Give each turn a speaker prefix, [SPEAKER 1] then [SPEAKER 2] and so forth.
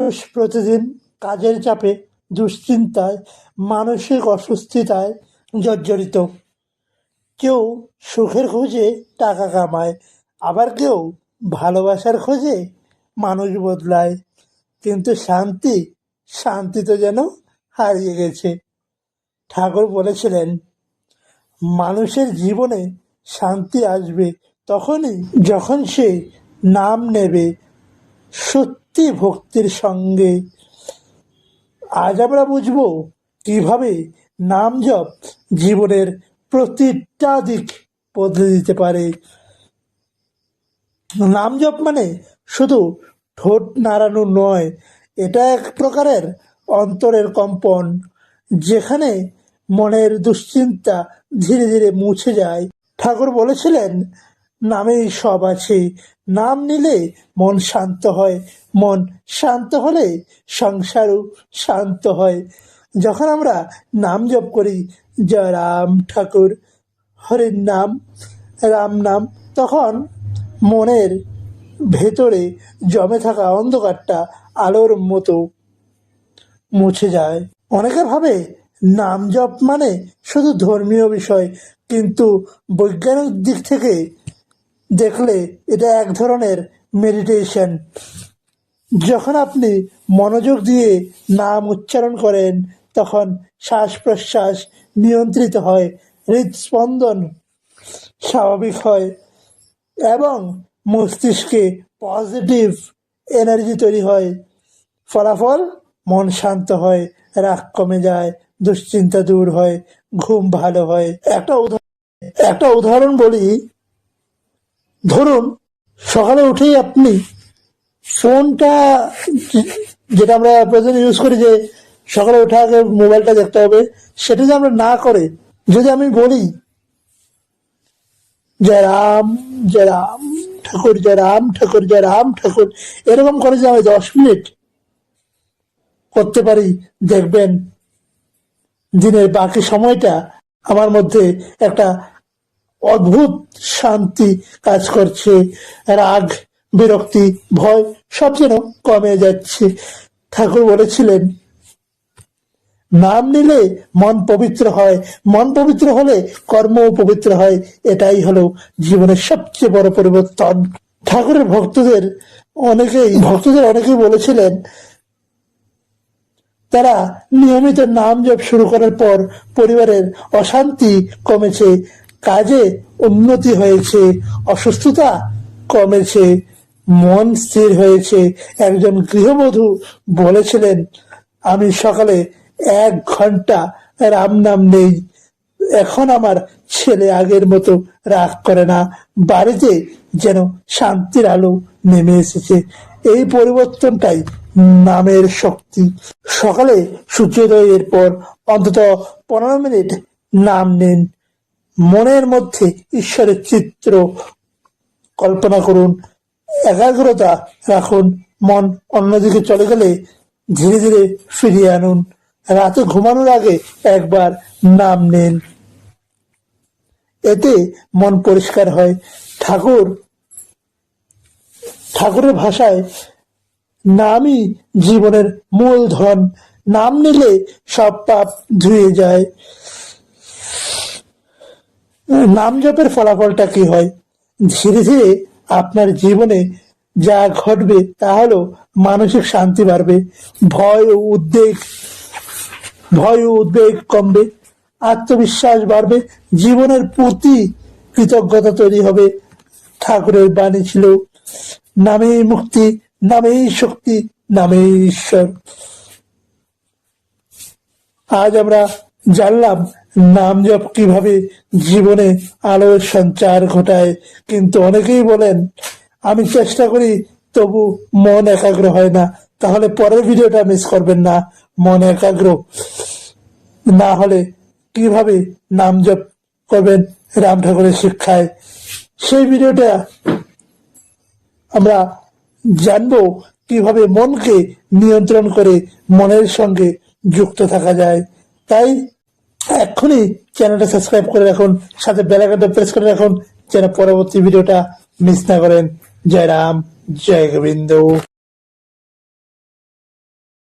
[SPEAKER 1] মানুষ প্রতিদিন কাজের চাপে, দুশ্চিন্তায়, মানসিক অস্বস্তিতায় জর্জরিত। কেউ সুখের খোঁজে টাকা কামায়, আবার কেউ ভালোবাসার খোঁজে মানুষ বদলায়। কিন্তু শান্তি তো যেন হারিয়ে গেছে। ঠাকুর বলেছিলেন, মানুষের জীবনে শান্তি আসবে তখনই যখন সে নাম নেবে সত্যি ভক্তির সঙ্গে। আজ আমরা বুঝব কিভাবে নাম জপ জীবনের প্রতিটা দিক বদলে দিতে পারে। নাম জপ মানে শুধু ঠোঁট নাড়ানো নয়, এটা এক প্রকারের অন্তরের কম্পন, যেখানে মনের দুশ্চিন্তা ধীরে ধীরে মুছে যায়। ঠাকুর বলেছিলেন, নামেই সব আছে। নাম নিলে মন শান্ত হয়, মন শান্ত হলে সংসারও শান্ত হয়। যখন আমরা নাম জপ করি, জয় রাম ঠাকুর, হরির নাম, রাম নাম, তখন মনের ভেতরে জমে থাকা অন্ধকারটা আলোর মতো মুছে যায়। অনেকে ভাবে নাম জপ মানে শুধু ধর্মীয় বিষয়, কিন্তু বৈজ্ঞানিক দিক থেকে দেখলে এটা এক ধরনের মেডিটেশন। যখন আপনি মনোযোগ দিয়ে নাম উচ্চারণ করেন, তখন শ্বাস প্রশ্বাস নিয়ন্ত্রিত হয়, হৃদস্পন্দন স্বাভাবিক হয় এবং মস্তিষ্কে পজিটিভ এনার্জি তৈরি হয়। ফলাফল, মন শান্ত হয়, রাগ কমে যায়, দুশ্চিন্তা দূর হয়, ঘুম ভালো হয়। একটা উদাহরণ বলি। ধরুন, সকালে উঠেই আপনি ফোনটা, যেটা আমরা প্রতিদিন ইউজ করি যে সকালে উঠে আগে মোবাইলটা দেখতে হবে, সেটা যদি আমরা না করে যদি আমি বলি জয় রাম ঠাকুর, জয় রাম ঠাকুর, জয় রাম ঠাকুর, এরকম করে যে আমি 10 মিনিট করতে পারি, দেখবেন দিনের বাকি সময়টা আমার মধ্যে একটা অদ্ভুত শান্তি কাজ করছে। রাগ, বিরক্তি, ভয় সব যেন কমে যাচ্ছে। ঠাকুর বলেছিলেন, নাম নিলে মন পবিত্র হয়, মন পবিত্র হলে কর্মও পবিত্র হয়। এটাই হলো জীবনের সবচেয়ে বড় পরিবর্তন। ঠাকুরের ভক্তদের অনেকেই বলেছিলেন, তারা নিয়মিত নাম জপ শুরু করার পর পরিবারের অশান্তি কমেছে, কাজে উন্নতি হয়েছে, অসুস্থতা কমেছে, মন স্থির হয়েছে। একজন গৃহবধূ বলেছিলেন, আমি সকালে 1 ঘন্টা রাম নাম নেই, এখন আমার ছেলে আগের মতো রাগ করে না, বাড়িতে যেন শান্তির আলো নেমে এসেছে। এই পরিবর্তনটাই নামের শক্তি। সকালে সূর্যোদয়ের পর অন্তত 15 মিনিট নাম নিন, মনের মধ্যে ঈশ্বরের চিত্র কল্পনা করুন, একাগ্রতা রাখুন। মন অন্যদিকে চলে গেলে ধীরে ধীরে ফিরিয়ে আনুন। রাতে ঘুমানোর আগে একবার নাম নিন, এতে মন পরিষ্কার হয়। ঠাকুরের ভাষায়, নামই জীবনের মূলধন। নাম নিলে সব পাপ ধুয়ে যায়। নাম জপের ফলাফলটা কি হয়? ধীরে ধীরে আপনার জীবনে যা ঘটবে তা হলো মানসিক শান্তি বাড়বে, ভয় ও উদ্বেগ কমবে, আত্মবিশ্বাস বাড়বে, জীবনের প্রতি কৃতজ্ঞতা তৈরি হবে। ঠাকুরের বাণী ছিল, নামেই মুক্তি, নামেই শক্তি, নামেই ঈশ্বর। আজ আমরা জানলাম নাম জপ কিভাবে জীবনে আলোর সঞ্চার ঘটায়। কিন্তু অনেকেই বলেন, আমি চেষ্টা করি তবু মন একাগ্র হয় না। তাহলে পরের ভিডিওটা মিস করবেন না। মন একাগ্র না হলে কিভাবে নাম জপ করবেন রাম ঠাকুরের শিক্ষায়, সেই ভিডিওটা আমরা জানবো কিভাবে মনকে নিয়ন্ত্রণ করে মনের সঙ্গে যুক্ত থাকা যায়। তাই এক্ষুনি চ্যানেলটা সাবস্ক্রাইব করে রাখুন, সাথে বেল আইকনটা প্রেস করে রাখুন, যেন পরবর্তী ভিডিওটা মিস না করেন। জয় রাম, জয় গোবিন্দ।